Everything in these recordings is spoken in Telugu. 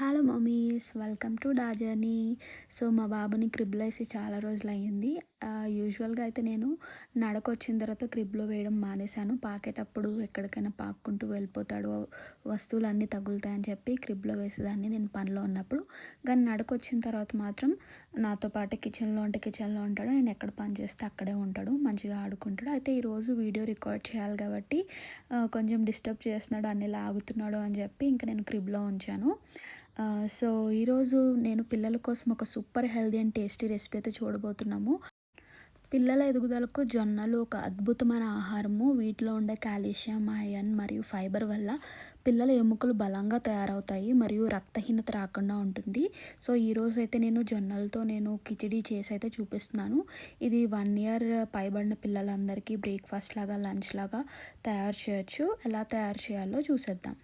హలో మమ్మీస్, వెల్కమ్ టు డా జర్నీ. సో మా బాబుని క్రిబ్లో వేసి చాలా రోజులు అయ్యింది. యూజువల్గా అయితే నేను నడకొచ్చిన తర్వాత క్రిబ్లో వేయడం మానేశాను. పాకేటప్పుడు ఎక్కడికైనా పాక్కుంటూ వెళ్ళిపోతాడు, వస్తువులు అన్నీ తగులుతాయని చెప్పి క్రిబ్లో వేసేదాన్ని నేను పనిలో ఉన్నప్పుడు. కానీ నడకొచ్చిన తర్వాత మాత్రం నాతో పాటు కిచెన్లో ఉంటే కిచెన్లో ఉంటాడు, నేను ఎక్కడ పని చేస్తే అక్కడే ఉంటాడు, మంచిగా ఆడుకుంటాడు. అయితే ఈరోజు వీడియో రికార్డ్ చేయాలి కాబట్టి కొంచెం డిస్టర్బ్ చేస్తున్నాడు, అన్నీ లాగుతున్నాడు అని చెప్పి ఇంకా నేను క్రిబ్లో ఉంచాను. సో ఈరోజు నేను పిల్లల కోసం ఒక super healthy and tasty recipe అయితే చూడబోతున్నాము. పిల్లల ఎదుగుదలకు జొన్నలు ఒక అద్భుతమైన ఆహారము. వీటిలో ఉండే కాల్షియం, ఐరన్ మరియు ఫైబర్ వల్ల పిల్లల ఎముకలు బలంగా తయారవుతాయి మరియు రక్తహీనత రాకుండా ఉంటుంది. సో ఈరోజు అయితే నేను జొన్నలతో కిచిడి చేసి అయితే చూపిస్తున్నాను. ఇది 1 ఇయర్ పైబడిన పిల్లలందరికీ బ్రేక్ఫాస్ట్ లాగా, లంచ్ లాగా తయారు చేయొచ్చు. ఎలా తయారు చేయాలో చూసేద్దాం.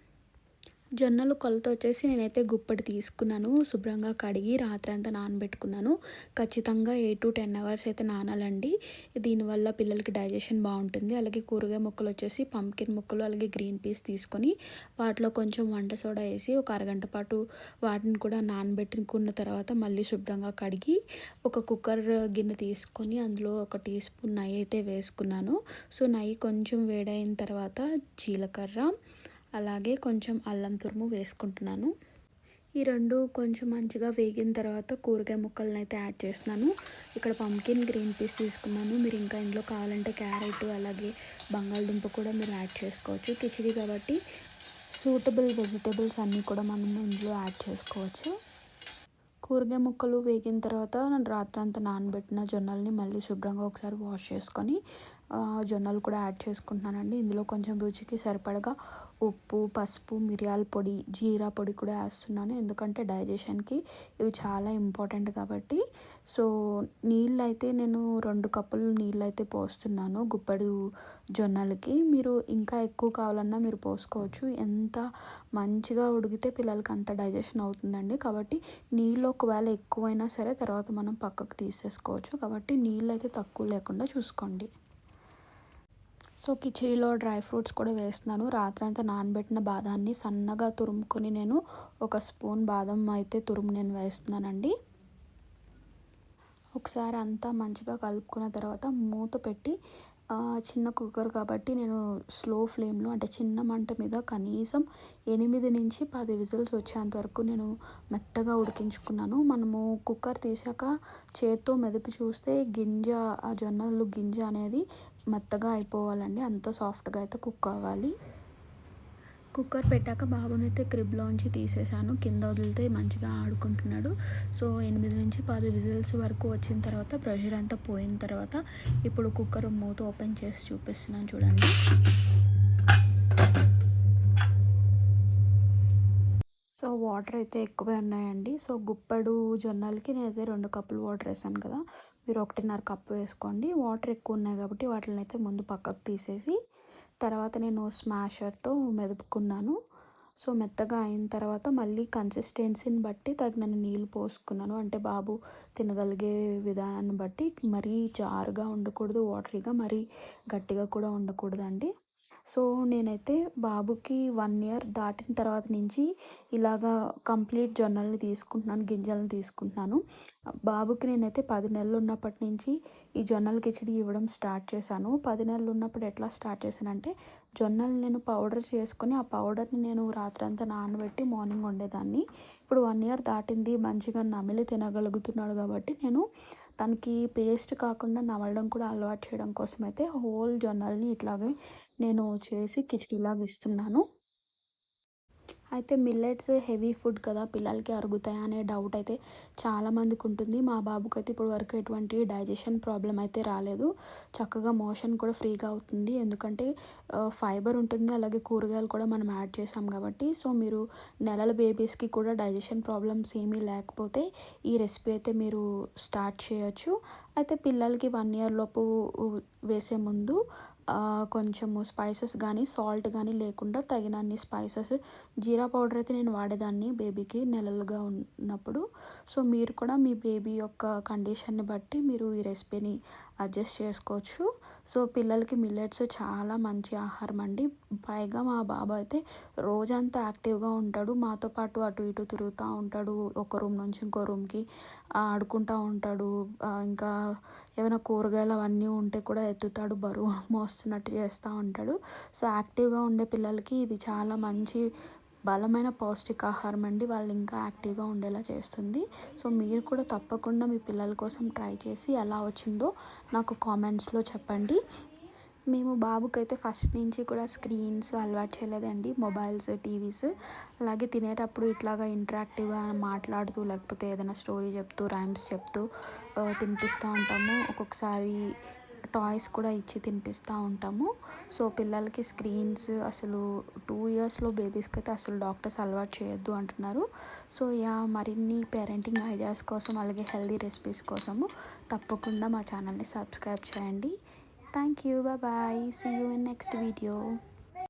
జొన్నలు కొలత వచ్చేసి నేనైతే గుప్పెడు తీసుకున్నాను. శుభ్రంగా కడిగి రాత్రంతా నానబెట్టుకున్నాను. ఖచ్చితంగా 8 to 10 అవర్స్ అయితే నానాలండి. దీనివల్ల పిల్లలకి డైజెషన్ బాగుంటుంది. అలాగే కూరగాయ ముక్కలు వచ్చేసి పంకిన్ ముక్కలు, అలాగే గ్రీన్ పీస్ తీసుకొని వాటిలో కొంచెం వంట సోడా వేసి ఒక అరగంట పాటు వాటిని కూడా నానబెట్టుకున్న తర్వాత మళ్ళీ శుభ్రంగా కడిగి ఒక కుక్కర్ గిన్నె తీసుకొని అందులో 1 టీ స్పూన్ నెయ్యి అయితే వేసుకున్నాను. సో నెయ్యి కొంచెం వేడైన తర్వాత జీలకర్ర, అలాగే కొంచెం అల్లం తురుము వేసుకుంటున్నాను. ఈ రెండు కొంచెం మంచిగా వేగిన తర్వాత కూరగాయ ముక్కలను అయితే యాడ్ చేస్తున్నాను. ఇక్కడ పంకిన్, గ్రీన్ పీస్ తీసుకున్నాను. మీరు ఇంకా ఇందులో కావాలంటే క్యారెట్, అలాగే బంగాళదుంప కూడా మీరు యాడ్ చేసుకోవచ్చు. కిచిడి కాబట్టి సూటబుల్ వెజిటేబుల్స్ అన్నీ కూడా మనం ఇందులో యాడ్ చేసుకోవచ్చు. కూరగాయ ముక్కలు వేగిన తర్వాత నేను రాత్రంతా నానబెట్టిన జొన్నల్ని మళ్ళీ శుభ్రంగా ఒకసారి వాష్ చేసుకొని జొన్నలు కూడా యాడ్ చేసుకుంటున్నానండి. ఇందులో కొంచెం రుచికి సరిపడగా ఉప్పు, పసుపు, మిరియాల పొడి, జీరా పొడి కూడా వేస్తున్నాను. ఎందుకంటే డైజెషన్కి ఇవి చాలా ఇంపార్టెంట్ కాబట్టి. సో నీళ్ళు అయితే నేను 2 కప్పులు నీళ్ళు అయితే పోస్తున్నాను గుప్పెడు జొన్నలకి. మీరు ఇంకా ఎక్కువ కావాలన్నా మీరు పోసుకోవచ్చు. ఎంత మంచిగా ఉడికితే పిల్లలకి అంత డైజెషన్ అవుతుందండి. కాబట్టి నీళ్ళు ఒకవేళ ఎక్కువైనా సరే తర్వాత మనం పక్కకు తీసేసుకోవచ్చు. కాబట్టి నీళ్ళు అయితే తక్కువ లేకుండా చూసుకోండి. సో కిచిడిలో డ్రై ఫ్రూట్స్ కూడా వేస్తున్నాను. రాత్రంతా నానబెట్టిన బాదాన్ని సన్నగా తురుముకొని నేను 1 స్పూన్ బాదం అయితే నేను వేస్తున్నానండి. ఒకసారి అంతా మంచిగా కలుపుకున్న తర్వాత మూత పెట్టి చిన్న కుక్కర్ కాబట్టి నేను స్లో ఫ్లేమ్లో, అంటే చిన్న మంట మీద కనీసం 8 నుంచి 10 విజిల్స్ వచ్చేంత వరకు నేను మెత్తగా ఉడికించుకున్నాను. మనము కుక్కర్ తీసాక చేత్తో మెదిపి చూస్తే ఆ జొన్నలు గింజ అనేది మెత్తగా అయిపోవాలండి. అంత సాఫ్ట్గా అయితే కుక్ అవ్వాలి. కుక్కర్ పెట్టాక బాబునైతే క్రిబ్లోంచి తీసేసాను. కింద వదిలితే మంచిగా ఆడుకుంటున్నాడు. సో 8 నుంచి 10 విజిల్స్ వరకు వచ్చిన తర్వాత ప్రెషర్ అంతా పోయిన తర్వాత ఇప్పుడు కుక్కర్ మూత ఓపెన్ చేసి చూపిస్తున్నాను చూడండి. సో వాటర్ అయితే ఎక్కువే ఉన్నాయండి. సో గుప్పెడు జొన్నలకి నేనైతే 2 కప్పులు వాటర్ వేసాను కదా, మీరు 1.5 కప్పు వేసుకోండి. వాటర్ ఎక్కువ ఉన్నాయి కాబట్టి వాటిని అయితే ముందు పక్కకు తీసేసి తర్వాత నేను స్మాషర్తో మెదుపుకున్నాను. సో మెత్తగా అయిన తర్వాత మళ్ళీ కన్సిస్టెన్సీని బట్టి తగినన్ని నీళ్ళు పోసుకున్నాను. అంటే బాబు తినగలిగే విధానాన్ని బట్టి మరీ జారుగా ఉండకూడదు, వాటరీగా మరీ గట్టిగా కూడా ఉండకూడదండి. సో నేనైతే బాబుకి 1 ఇయర్ దాటిన తర్వాత నుంచి ఇలాగా కంప్లీట్ జొన్నల్ని తీసుకుంటున్నాను, గింజలను తీసుకుంటున్నాను. బాబుకి నేనైతే 10 నెలలు ఉన్నప్పటి నుంచి ఈ జొన్నల కిచిడి ఇవ్వడం స్టార్ట్ చేశాను. 10 నెలలు ఉన్నప్పుడు ఎట్లా స్టార్ట్ చేశానంటే జొన్నలు నేను పౌడర్ చేసుకొని ఆ పౌడర్ని నేను రాత్రంతా నానబెట్టి మార్నింగ్ వండేదాన్ని. ఇప్పుడు 1 ఇయర్ దాటింది, మంచిగా నమిలి తినగలుగుతున్నాడు కాబట్టి నేను తనకి పేస్ట్ కాకుండా నమలడం కూడా అలవాటు చేయడం కోసం అయితే హోల్ జొన్నల్ని ఇట్లాగే నేను చేసి కిచిడిలాగా ఇస్తున్నాను. అయితే మిల్లెట్స్ హెవీ ఫుడ్ కదా, పిల్లలకి అరుగుతాయా అనే డౌట్ అయితే చాలామందికి ఉంటుంది. మా బాబుకి అయితే ఇప్పుడు వరకు ఎటువంటి డైజెషన్ ప్రాబ్లం అయితే రాలేదు. చక్కగా మోషన్ కూడా ఫ్రీగా అవుతుంది. ఎందుకంటే ఫైబర్ ఉంటుంది, అలాగే కూరగాయలు కూడా మనం యాడ్ చేసాం కాబట్టి. సో మీరు నెలల బేబీస్కి కూడా డైజెషన్ ప్రాబ్లమ్స్ ఏమీ లేకపోతే ఈ రెసిపీ అయితే మీరు స్టార్ట్ చేయొచ్చు. అయితే పిల్లలకి 1 ఇయర్ లోపు వేసే ముందు కొంచెము స్పైసెస్ కానీ, సాల్ట్ కానీ లేకుండా తగినన్ని స్పైసెస్, జీరా పౌడర్ అయితే నేను వాడేదాన్ని బేబీకి నెలలుగా ఉన్నప్పుడు. సో మీరు కూడా మీ బేబీ యొక్క కండిషన్ని బట్టి మీరు ఈ రెసిపీని అడ్జస్ట్ చేసుకోవచ్చు. సో పిల్లలకి మిల్లెట్స్ చాలా మంచి ఆహారం అండి. పైగా మా బాబు అయితే రోజంతా యాక్టివ్గా ఉంటాడు. మాతో పాటు అటు ఇటు తిరుగుతూ ఉంటాడు. ఒక రూమ్ నుంచి ఇంకో రూమ్కి ఆడుకుంటూ ఉంటాడు. ఇంకా ఏమైనా కూరగాయలు అవన్నీ ఉంటే కూడా ఎత్తుతాడు, బరువు మోస్తున్నట్టు చేస్తూ ఉంటాడు. సో యాక్టివ్గా ఉండే పిల్లలకి ఇది చాలా మంచి బలమైన పౌష్టికాహారం అండి. వాళ్ళు ఇంకా యాక్టివ్గా ఉండేలా చేస్తుంది. సో మీరు కూడా తప్పకుండా మీ పిల్లల కోసం ట్రై చేసి ఎలా వచ్చిందో నాకు కామెంట్స్లో చెప్పండి. మేము బాబుకైతే ఫస్ట్ నుంచి కూడా స్క్రీన్స్ అలవాటు చేయలేదండి. Mobiles, TVs. అలాగే తినేటప్పుడు ఇట్లాగా ఇంటరాక్టివ్గా మాట్లాడుతూ లేకపోతే ఏదైనా స్టోరీ చెప్తూ, రైమ్స్ చెప్తూ తినిపిస్తూ ఉంటాము. ఒక్కొక్కసారి టాయ్స్ కూడా ఇచ్చి తినిపిస్తూ ఉంటాము. సో పిల్లలకి స్క్రీన్స్ అసలు 2 ఇయర్స్లో బేబీస్కి అయితే అసలు డాక్టర్స్ అలవాటు చేయొద్దు అంటున్నారు. సో మరిన్ని పేరెంటింగ్ ఐడియాస్ కోసం అలాగే హెల్దీ రెసిపీస్ కోసము తప్పకుండా మా ఛానల్ని సబ్స్క్రైబ్ చేయండి. Thank you. Bye. See you in next video.